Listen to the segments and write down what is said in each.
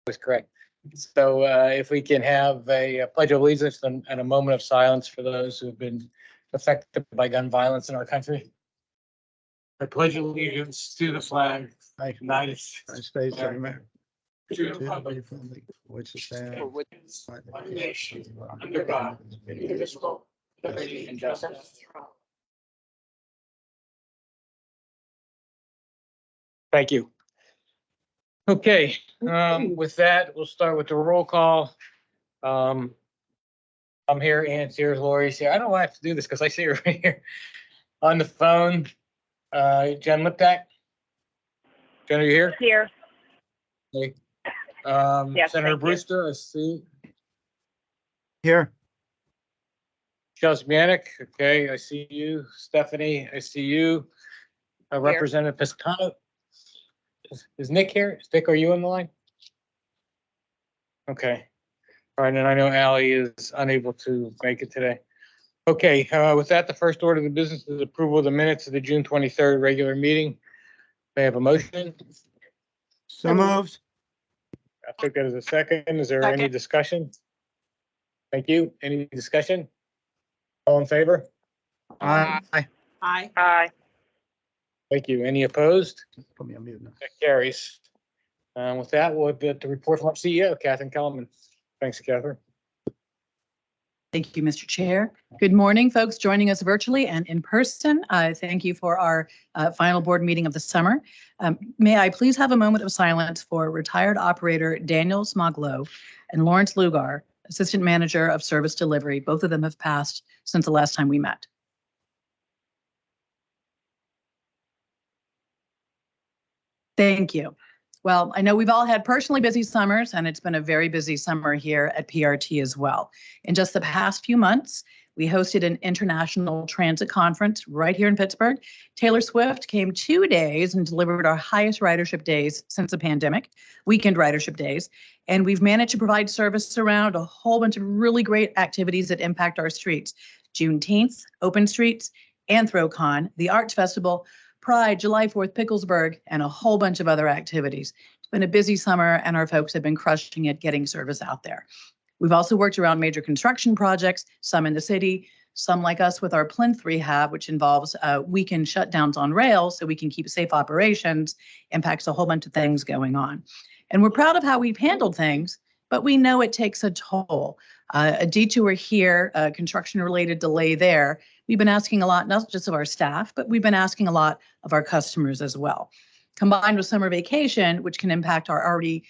was correct. So if we can have a pledge of allegiance and a moment of silence for those who have been affected by gun violence in our country. I pledge allegiance to the flag of the United States of America. to the republic Which is that? one nation under God, indivisible, with liberty and justice. Thank you. Okay, with that, we'll start with the roll call. I'm here, Ann's here, Lori's here. I don't know why I have to do this because I see her right here on the phone. Jen Liptak. Jen, are you here? Here. Okay. Yes, Senator thank you. Brewster, I see. Here. Chelsea Bianic, okay, I see you. Stephanie, I see you. Representative Piscano. Is Nick here? Nick, are you on the line? Okay. All right, and I know Allie is unable to make it today. Okay, with that, the first order of the business is approval of the minutes of the June 23rd regular meeting. May I have a motion? So moved. I took that as a second. Is there any discussion? Thank you. Any discussion? All in favor? Aye. Aye. Aye. Thank you. Any opposed? Put me on mute now. That carries. With that, we'll get the report from our CEO, Catherine Kellerman. Thanks, Catherine. Thank you, Mr. Chair. Good morning, folks joining us virtually and in person. Thank you for our final board meeting of the summer. May I please have a moment of silence for retired operator Daniel Smoglow and Lawrence Lugar, Assistant Manager of Service Delivery. Both of them have passed since the last time we met. Thank you. Well, I know we've all had personally busy summers, and it's been a very busy summer here at PRT as well. In just the past few months, we hosted an international transit conference right here in Pittsburgh. Taylor Swift came 2 days and delivered our highest ridership days since the pandemic, weekend ridership days. And we've managed to provide service around a whole bunch of really great activities that impact our streets. Juneteenth, Open Streets, AnthroCon, the Arts Festival, Pride, July 4th, Picklesburg, and a whole bunch of other activities. It's been a busy summer, and our folks have been crushing it, getting service out there. We've also worked around major construction projects, some in the city, some like us with our plinth rehab, which involves weekend shutdowns on rail so we can keep safe operations, impacts a whole bunch of things going on. And we're proud of how we've handled things, but we know it takes a toll. A detour here, a construction-related delay there. We've been asking a lot, not just of our staff, but we've been asking a lot of our customers as well. Combined with summer vacation, which can impact our already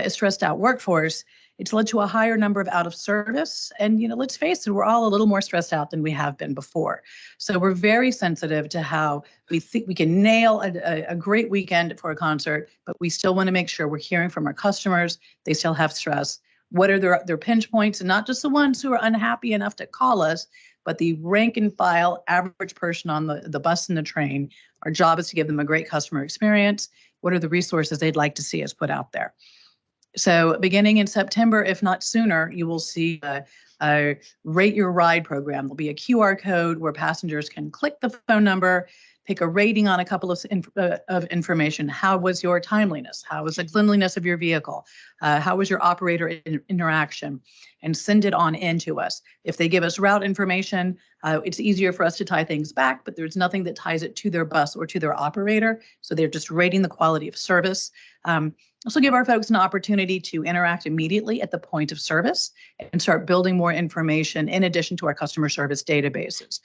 stressed out workforce, it's led to a higher number of out of service. And, let's face it, we're all a little more stressed out than we have been before. So we're very sensitive to how we think we can nail a great weekend for a concert, but we still want to make sure we're hearing from our customers. They still have stress. What are their pinch points? And not just the ones who are unhappy enough to call us, but the rank and file average person on the bus and the train. Our job is to give them a great customer experience. What are the resources they'd like to see us put out there? So beginning in September, if not sooner, you will see a Rate Your Ride program. There'll be a QR code where passengers can click the phone number, pick a rating on a couple of information. How was your timeliness? How was the cleanliness of your vehicle? How was your operator interaction? And send it on in to us. If they give us route information, it's easier for us to tie things back, but there's nothing that ties it to their bus or to their operator. So they're just rating the quality of service. Also give our folks an opportunity to interact immediately at the point of service and start building more information in addition to our customer service databases.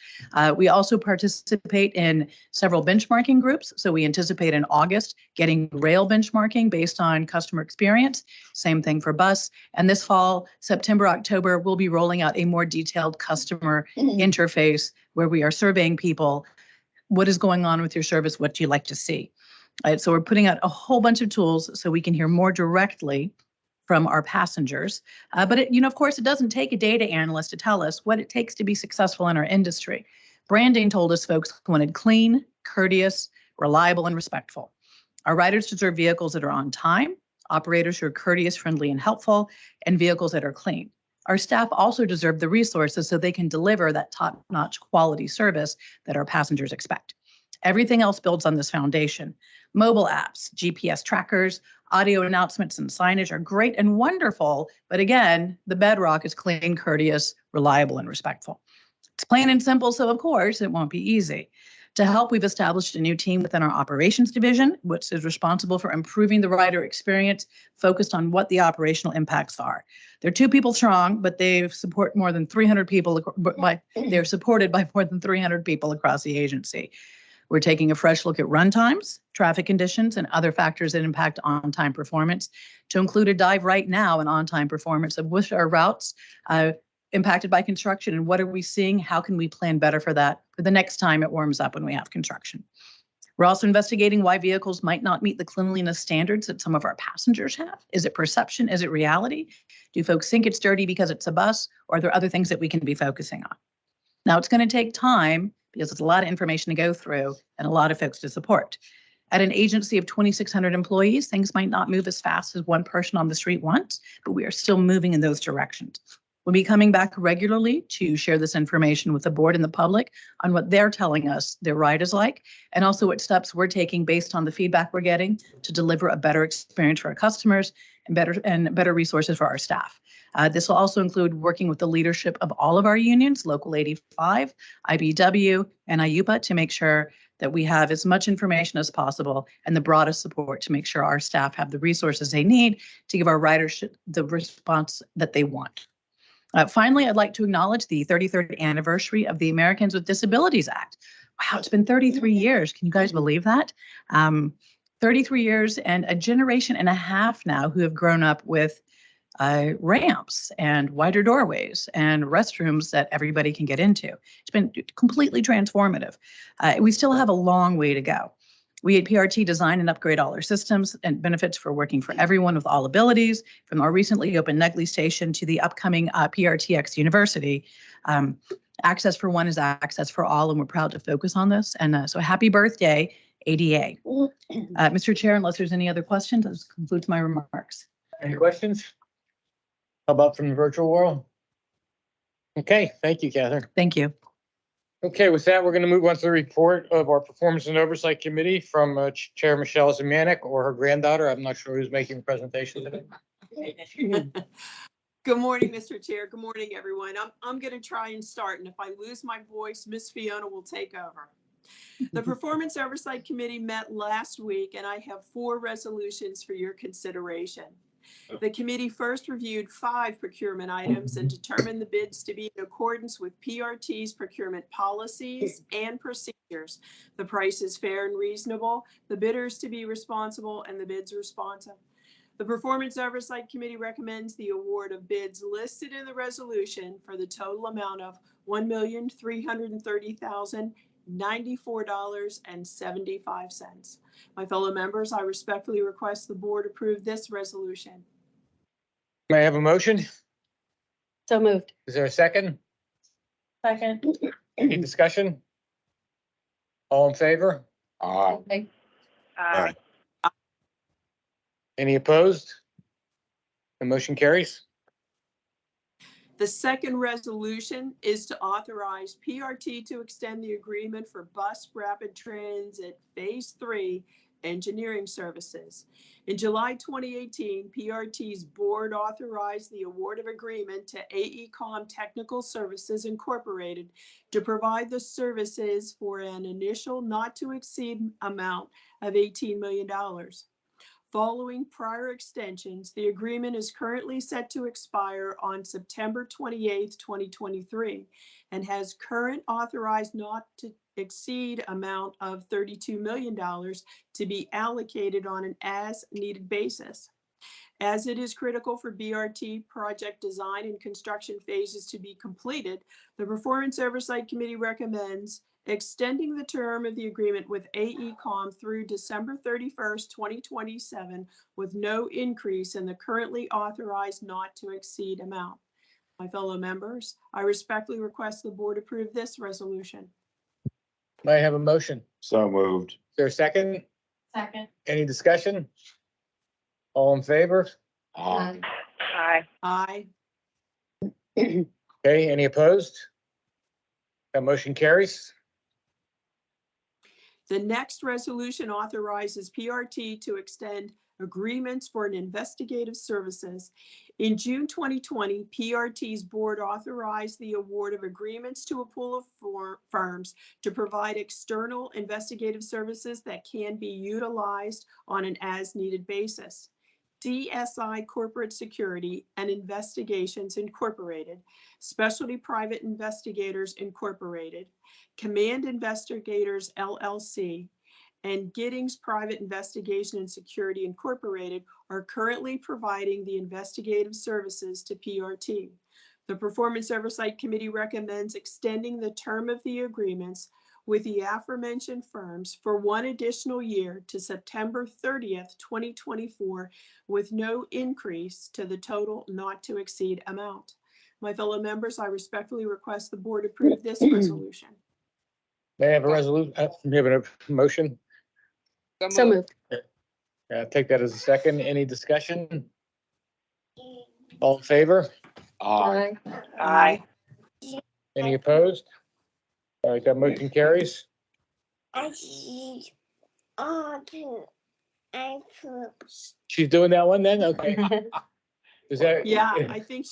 We also participate in several benchmarking groups. So we anticipate in August getting rail benchmarking based on customer experience. Same thing for bus. And this fall, September, October, we'll be rolling out a more detailed customer interface where we are surveying people. What is going on with your service? What do you like to see? So we're putting out a whole bunch of tools so we can hear more directly from our passengers. But of course, it doesn't take a data analyst to tell us what it takes to be successful in our industry. Branding told us folks wanted clean, courteous, reliable, and respectful. Our riders deserve vehicles that are on time, operators who are courteous, friendly, and helpful, and vehicles that are clean. Our staff also deserve the resources so they can deliver that top-notch quality service that our passengers expect. Everything else builds on this foundation. Mobile apps, GPS trackers, Audio announcements and signage are great and wonderful, but again, the bedrock is clean, courteous, reliable, and respectful. It's plain and simple, so of course it won't be easy. To help, we've established a new team within our operations division, which is responsible for improving the rider experience, focused on what the operational impacts are. They're 2 people strong, but they're supported by more than 300 people across the agency. We're taking a fresh look at run times, traffic conditions, and other factors that impact on-time performance, to include a dive right now in on-time performance of which are routes impacted by construction, and what are we seeing? How can we plan better for that for the next time it warms up when we have construction? We're also investigating why vehicles might not meet the cleanliness standards that some of our passengers have. Is it perception? Is it reality? Do folks think it's dirty because it's a bus, or are there other things that we can be focusing on? Now, it's going to take time because it's a lot of information to go through and a lot of folks to support. At an agency of 2,600 employees, things might not move as fast as one person on the street wants, but we are still moving in those directions. We'll be coming back regularly to share this information with the board and the public on what they're telling us their ride is like, and also what steps we're taking based on the feedback we're getting to deliver a better experience for our customers and better resources for our staff. This will also include working with the leadership of all of our unions, Local 85, IBW, and IUPA, to make sure that we have as much information as possible and the broadest support to make sure our staff have the resources they need to give our ridership the response that they want. Finally, I'd like to acknowledge the 33rd anniversary of the Americans with Disabilities Act. Wow, it's been 33 years. Can you guys believe that? 33 years and a generation and a half now who have grown up with ramps and wider doorways and restrooms that everybody can get into. It's been completely transformative. We still have a long way to go. We at PRT design and upgrade all our systems and benefits for working for everyone with all abilities, from our recently opened Negley Station to the upcoming PRTX University. Access for one is access for all, and we're proud to focus on this. And so happy birthday, ADA. Mr. Chair, unless there's any other questions, this concludes my remarks. Any questions? How about from the virtual world? Okay, thank you, Catherine. Thank you. Okay, with that, we're going to move on to the report of our Performance and Oversight Committee from Chair Michelle Zemanek or her granddaughter. I'm not sure who's making the presentation today. Good morning, Mr. Chair. Good morning, everyone. I'm going to try and start, and if I lose my voice, Miss Fiona will take over. The Performance Oversight Committee met last week, and I have 4 resolutions for your consideration. The committee first reviewed 5 procurement items and determined the bids to be in accordance with PRT's procurement policies and procedures. The price is fair and reasonable, the bidders to be responsible, and the bids responsive. The Performance Oversight Committee recommends the award of bids listed in the resolution for the total amount of $1,330,094.75. My fellow members, I respectfully request the board approve this resolution. May I have a motion? So moved. Is there a second? Second. Any discussion? All in favor? Aye. Aye. Any opposed? The motion carries. The second resolution is to authorize PRT to extend the agreement for Bus Rapid Transit Phase 3 engineering services. In July 2018, PRT's board authorized the award of agreement to AECOM Technical Services Incorporated to provide the services for an initial not to exceed amount of $18 million. Following prior extensions, the agreement is currently set to expire on September 28, 2023, and has current authorized not to exceed amount of $32 million to be allocated on an as-needed basis. As it is critical for BRT project design and construction phases to be completed, the Performance Oversight Committee recommends extending the term of the agreement with AECOM through December 31st, 2027, with no increase in the currently authorized not to exceed amount. My fellow members, I respectfully request the board approve this resolution. May I have a motion? So moved. Is there a second? Second. Any discussion? All in favor? Aye. Aye. Okay, any opposed? That motion carries. The next resolution authorizes PRT to extend agreements for an investigative services. In June 2020, PRT's board authorized the award of agreements to a pool of firms to provide external investigative services that can be utilized on an as-needed basis. CSI Corporate Security and Investigations Incorporated, Specialty Private Investigators Incorporated, Command Investigators LLC, and Giddings Private Investigation and Security Incorporated are currently providing the investigative services to PRT. The Performance Oversight Committee recommends extending the term of the agreements with the aforementioned firms for one additional year to September 30th, 2024, with no increase to the total not to exceed amount. My fellow members, I respectfully request the board approve this resolution. May I have a resolution, we have a motion? So moved. Take that as a second. Any discussion? All in favor? Aye. Aye. Any opposed? All right, that motion carries. She's doing that one then? Okay. Is that? Yeah, I think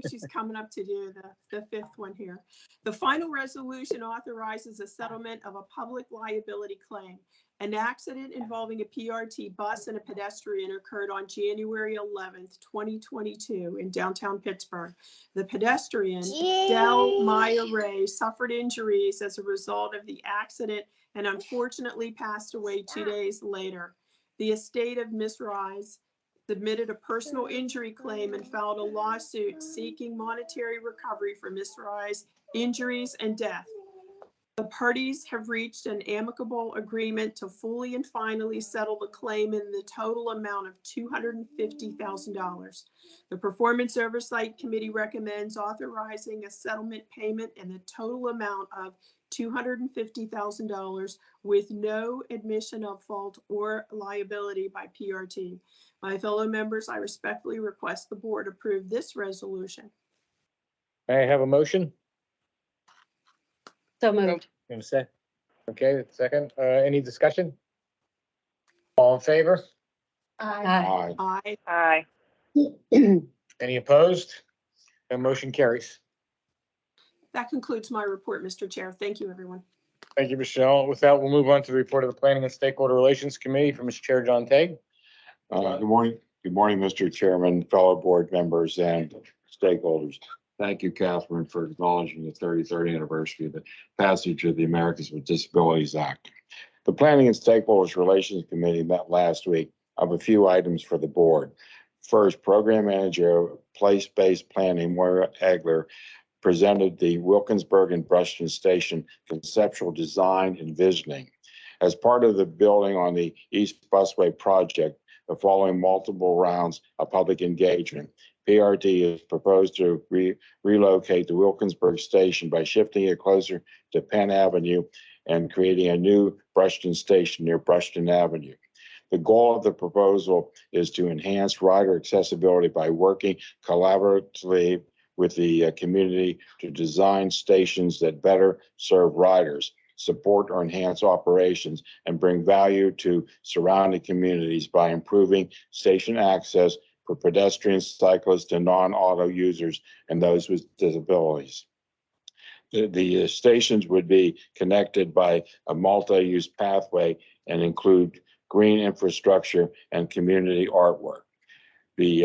she's coming up to do the fifth one here. The final resolution authorizes a settlement of a public liability claim. An accident involving a PRT bus and a pedestrian occurred on January 11th, 2022 in downtown Pittsburgh. The pedestrian, Del Maya Ray, suffered injuries as a result of the accident and unfortunately passed away 2 days later. The estate of Ms. Rise submitted a personal injury claim and filed a lawsuit seeking monetary recovery for Ms. Rice's injuries and death. The parties have reached an amicable agreement to fully and finally settle the claim in the total amount of $250,000. The Performance Oversight Committee recommends authorizing a settlement payment in the total amount of $250,000 with no admission of fault or liability by PRT. My fellow members, I respectfully request the board approve this resolution. May I have a motion? So moved. In a sec. Okay, second. Any discussion? All in favor? Aye. Aye. Aye. Any opposed? That motion carries. That concludes my report, Mr. Chair. Thank you, everyone. Thank you, Michelle. With that, we'll move on to the report of the Planning and Stakeholder Relations Committee from Mr. Chair John Tague. Good morning. Good morning, Mr. Chairman, fellow board members and stakeholders. Thank you, Catherine, for acknowledging the 33rd anniversary of the passage of the Americans with Disabilities Act. The Planning and Stakeholders Relations Committee met last week. I have a few items for the board. First, Program Manager of Place-Based Planning, Moira Egler, presented the Wilkinsburg and Brushton Station conceptual design and visioning. As part of the building on the East Busway project, the following multiple rounds of public engagement. PRT is proposed to relocate the Wilkinsburg station by shifting it closer to Penn Avenue and creating a new Brushton station near Brushton Avenue. The goal of the proposal is to enhance rider accessibility by working collaboratively with the community to design stations that better serve riders, support or enhance operations, and bring value to surrounding communities by improving station access for pedestrians, cyclists, and non-auto users and those with disabilities. The stations would be connected by a multi-use pathway and include green infrastructure and community artwork. The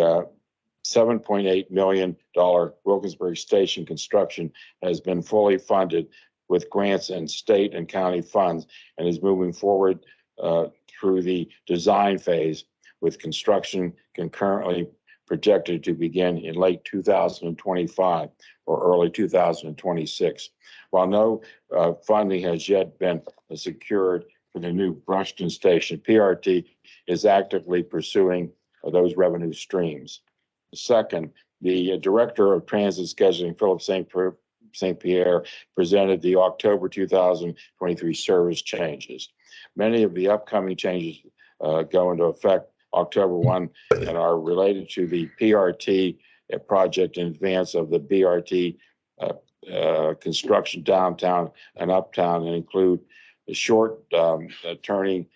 $7.8 million Wilkinsburg station construction has been fully funded with grants and state and county funds and is moving forward through the design phase, with construction concurrently projected to begin in late 2025 or early 2026. While no funding has yet been secured for the new Brushton station, PRT is actively pursuing those revenue streams. Second, the Director of Transit Scheduling, Philip St. Pierre, presented the October 2023 service changes. Many of the upcoming changes go into effect October 1 and are related to the PRT project in advance of the BRT construction downtown and uptown, and include the short turning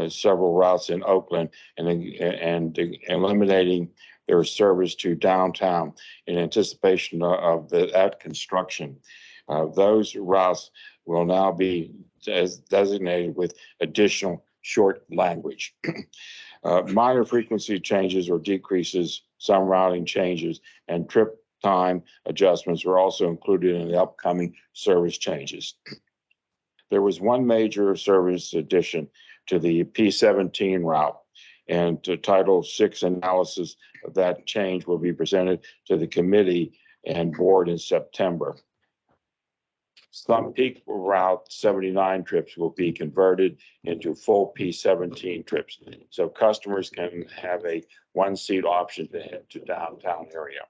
several routes in Oakland and eliminating their service to downtown in anticipation of that construction. Those routes will now be designated with additional short language. Minor frequency changes or decreases, some routing changes, and trip time adjustments were also included in the upcoming service changes. There was one major service addition to the P17 route, and Title VI analysis of that change will be presented to the committee and board in September. Some peak route 79 trips will be converted into full P17 trips, so customers can have a one-seat option to head to downtown area.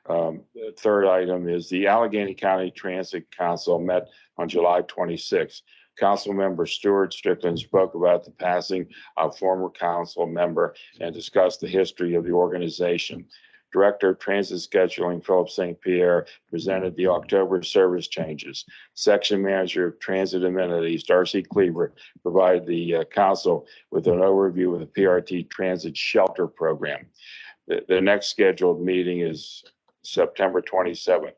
The third item is the Allegheny County Transit Council met on July 26th. Council member Stuart Strickland spoke about the passing of former council member and discussed the history of the organization. Director of Transit Scheduling, Philip St. Pierre, presented the October service changes. Section Manager of Transit Amenities, Darcy Cleaver, provided the council with an overview of the PRT Transit Shelter Program. The next scheduled meeting is September 27th.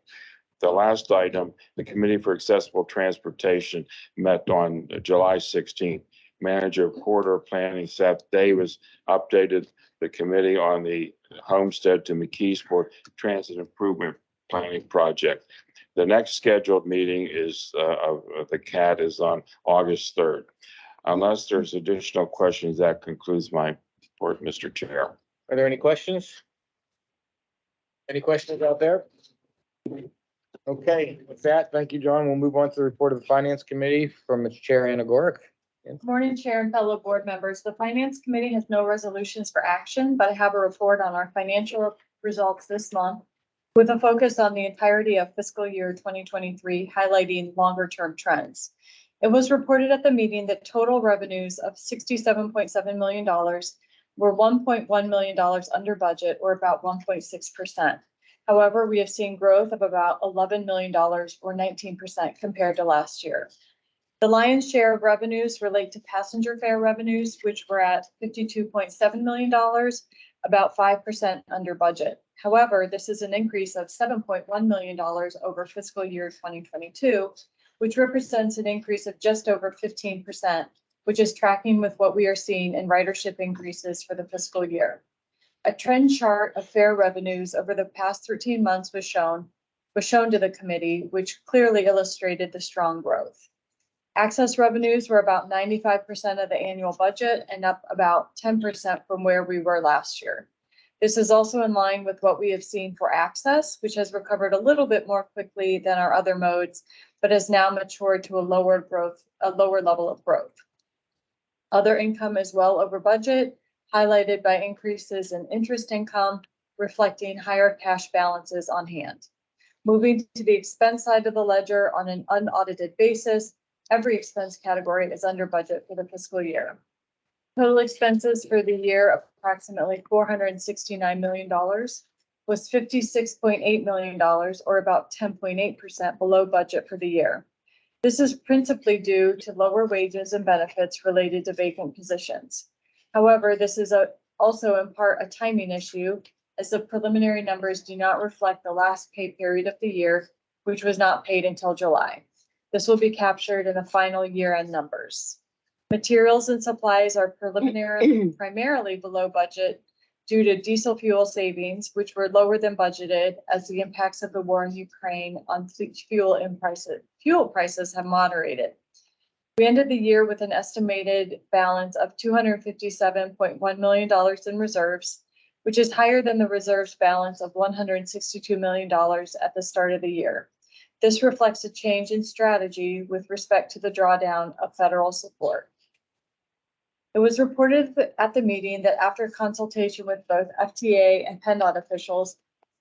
The last item, the Committee for Accessible Transportation met on July 16th. Manager of Corridor Planning, Seth Davis, updated the committee on the Homestead to McKeesport Transit Improvement Planning Project. The next scheduled meeting is of the CAT is on August 3rd. Unless there's additional questions, that concludes my report, Mr. Chair. Are there any questions? Any questions out there? Okay, with that, thank you, John. We'll move on to the report of the Finance Committee from its Chair, Anna Gorick. Morning, Chair and fellow board members. The Finance Committee has no resolutions for action, but I have a report on our financial results this month with a focus on the entirety of fiscal year 2023, highlighting longer-term trends. It was reported at the meeting that total revenues of $67.7 million were $1.1 million under budget, or about 1.6%. However, we have seen growth of about $11 million, or 19% compared to last year. The lion's share of revenues relate to passenger fare revenues, which were at $52.7 million, about 5% under budget. However, this is an increase of $7.1 million over fiscal year 2022, which represents an increase of just over 15%, which is tracking with what we are seeing in ridership increases for the fiscal year. A trend chart of fare revenues over the past 13 months was shown to the committee, which clearly illustrated the strong growth. Access revenues were about 95% of the annual budget and up about 10% from where we were last year. This is also in line with what we have seen for access, which has recovered a little bit more quickly than our other modes, but has now matured to a lower level of growth. Other income is well over budget, highlighted by increases in interest income, reflecting higher cash balances on hand. Moving to the expense side of the ledger on an unaudited basis, every expense category is under budget for the fiscal year. Total expenses for the year, approximately $469 million, was $56.8 million, or about 10.8% below budget for the year. This is principally due to lower wages and benefits related to vacant positions. However, this is also in part a timing issue, as the preliminary numbers do not reflect the last pay period of the year, which was not paid until July. This will be captured in the final year-end numbers. Materials and supplies are primarily below budget due to diesel fuel savings, which were lower than budgeted as the impacts of the war in Ukraine on fuel prices have moderated. We ended the year with an estimated balance of $257.1 million in reserves, which is higher than the reserves balance of $162 million at the start of the year. This reflects a change in strategy with respect to the drawdown of federal support. It was reported at the meeting that after consultation with both FTA and PennDOT officials,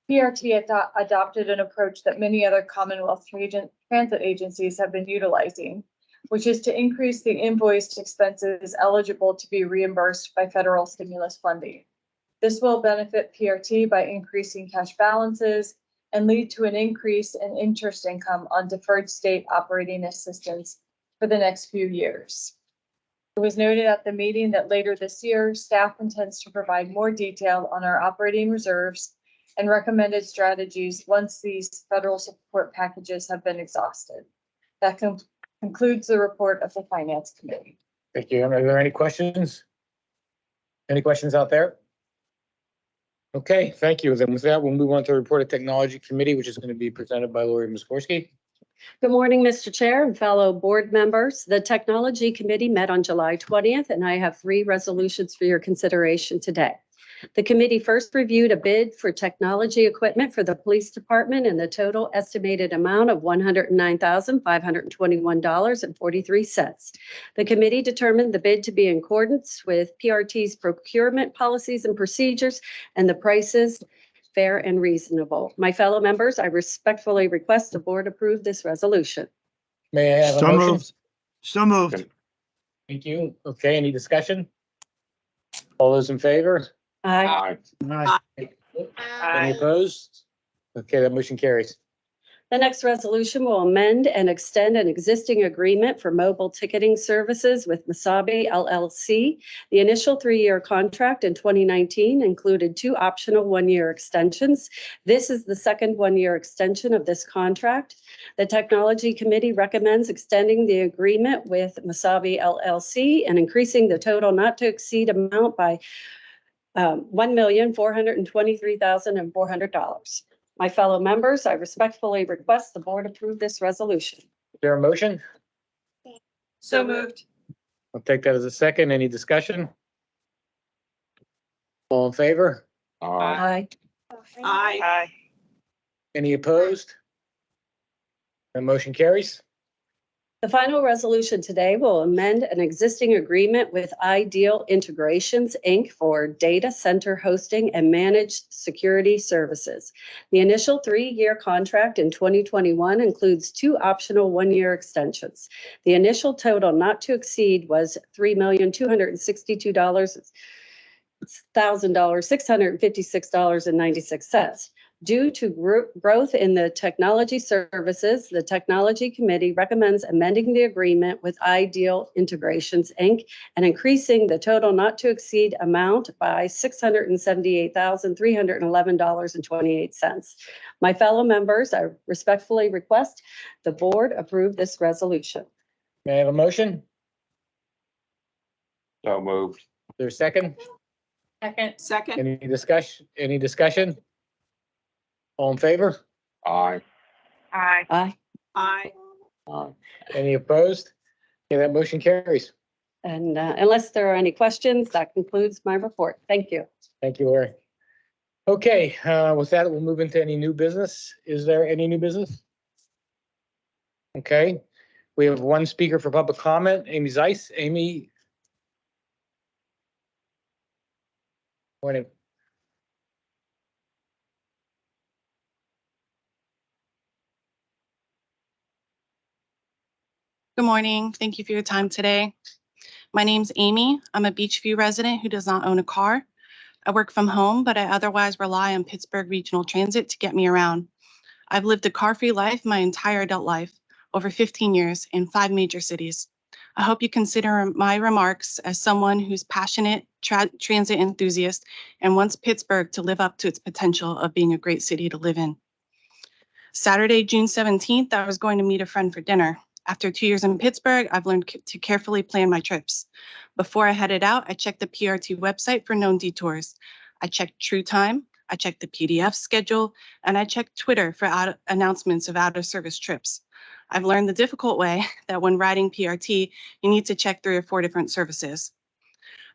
PRT adopted an approach that many other Commonwealth transit agencies have been utilizing, which is to increase the invoiced expenses eligible to be reimbursed by federal stimulus funding. This will benefit PRT by increasing cash balances and lead to an increase in interest income on deferred state operating assistance for the next few years. It was noted at the meeting that later this year, staff intends to provide more detail on our operating reserves and recommended strategies once these federal support packages have been exhausted. That concludes the report of the Finance Committee. Thank you. Are there any questions? Any questions out there? Okay, thank you. Then with that, we'll move on to the report of Technology Committee, which is going to be presented by Lori Muskorski. Good morning, Mr. Chair and fellow board members. The Technology Committee met on July 20th, and I have 3 resolutions for your consideration today. The committee first reviewed a bid for technology equipment for the police department in the total estimated amount of $109,521.43. The committee determined the bid to be in accordance with PRT's procurement policies and procedures, and the prices fair and reasonable. My fellow members, I respectfully request the board approve this resolution. May I have a So motion? moved. So moved. Thank you. Okay, any discussion? All those in favor? Aye. Aye. Any opposed? Okay, that motion carries. The next resolution will amend and extend an existing agreement for mobile ticketing services with Masabi LLC. The initial 3-year contract in 2019 included 2 optional 1-year extensions. This is the second 1-year extension of this contract. The Technology Committee recommends extending the agreement with Masabi LLC and increasing the total not to exceed amount by $1,423,400. My fellow members, I respectfully request the board approve this resolution. Is there a motion? So moved. I'll take that as a second. Any discussion? All in favor? Aye. Aye. Any opposed? The motion carries. The final resolution today will amend an existing agreement with Ideal Integrations, Inc. for data center hosting and managed security services. The initial 3-year contract in 2021 includes 2 optional 1-year extensions. The initial total not to exceed was $3,262,656.96. Due to growth in the technology services, the Technology Committee recommends amending the agreement with Ideal Integrations, Inc. and increasing the total not to exceed amount by $678,311.28. My fellow members, I respectfully request the board approve this resolution. May I have a motion? So moved. Is there a second? Second. Any discussion? Any discussion? All in favor? Aye. Aye. Aye. Any opposed? Okay, that motion carries. And unless there are any questions, that concludes my report. Thank you. Thank you, Lori. Okay, with that, we'll move into any new business. Is there any new business? Okay, we have 1 speaker for public comment, Amy Zeiss. Amy. Morning. Good morning. Thank you for your time today. My name's Amy. I'm a Beachview resident who does not own a car. I work from home, but I otherwise rely on Pittsburgh Regional Transit to get me around. I've lived a car-free life my entire adult life, over 15 years in 5 major cities. I hope you consider my remarks as someone who's passionate transit enthusiast and wants Pittsburgh to live up to its potential of being a great city to live in. Saturday, June 17th, I was going to meet a friend for dinner. After 2 years in Pittsburgh, I've learned to carefully plan my trips. Before I headed out, I checked the PRT website for known detours. I checked True Time, I checked the PDF schedule, and I checked Twitter for announcements of out-of-service trips. I've learned the difficult way that when riding PRT, you need to check 3 or 4 different services.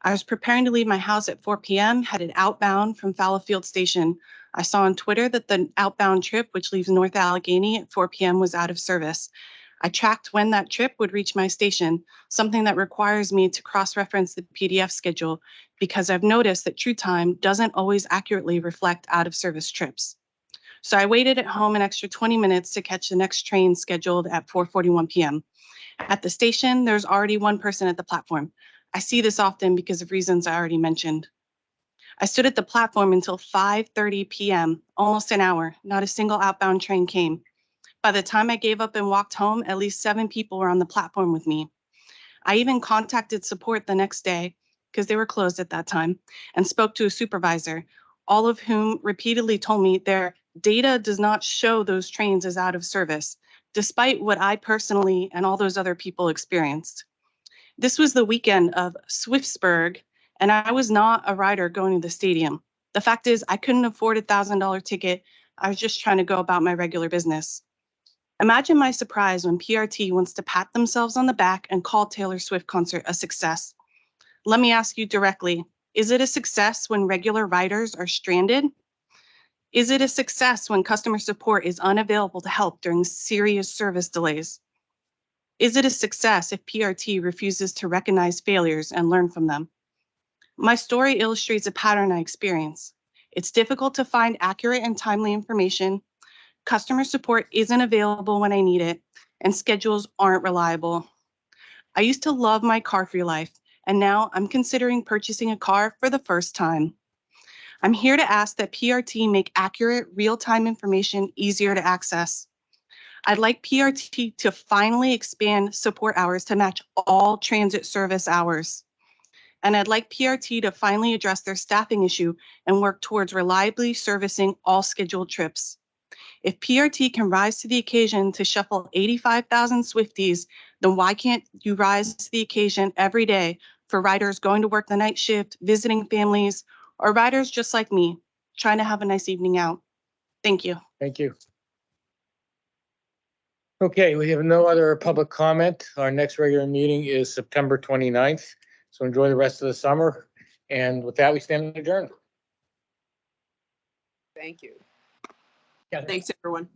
I was preparing to leave my house at 4 p.m., headed outbound from Fallowfield Station. I saw on Twitter that the outbound trip, which leaves North Allegheny at 4 p.m., was out of service. I tracked when that trip would reach my station, something that requires me to cross-reference the PDF schedule because I've noticed that True Time doesn't always accurately reflect out-of-service trips. So I waited at home an extra 20 minutes to catch the next train scheduled at 4:41 p.m. At the station, there's already 1 person at the platform. I see this often because of reasons I already mentioned. I stood at the platform until 5:30 p.m., almost an hour. Not a single outbound train came. By the time I gave up and walked home, at least 7 people were on the platform with me. I even contacted support the next day because they were closed at that time and spoke to a supervisor, all of whom repeatedly told me their data does not show those trains as out of service, despite what I personally and all those other people experienced. This was the weekend of Swiftsburg, and I was not a rider going to the stadium. The fact is, I couldn't afford a $1,000 ticket. I was just trying to go about my regular business. Imagine my surprise when PRT wants to pat themselves on the back and call Taylor Swift concert a success. Let me ask you directly, is it a success when regular riders are stranded? Is it a success when customer support is unavailable to help during serious service delays? Is it a success if PRT refuses to recognize failures and learn from them? My story illustrates a pattern I experience. It's difficult to find accurate and timely information. Customer support isn't available when I need it, and schedules aren't reliable. I used to love my car free life, and now I'm considering purchasing a car for the first time. I'm here to ask that PRT make accurate, real-time information easier to access. I'd like PRT to finally expand support hours to match all transit service hours. And I'd like PRT to finally address their staffing issue and work towards reliably servicing all scheduled trips. If PRT can rise to the occasion to shuffle 85,000 Swifties, then why can't you rise to the occasion every day for riders going to work the night shift, visiting families, or riders just like me, trying to have a nice evening out? Thank you. Thank you. Okay, we have no other public comment. Our next regular meeting is September 29th. So enjoy the rest of the summer. And with that, we stand adjourned. Thank you. Yeah. Thanks, everyone.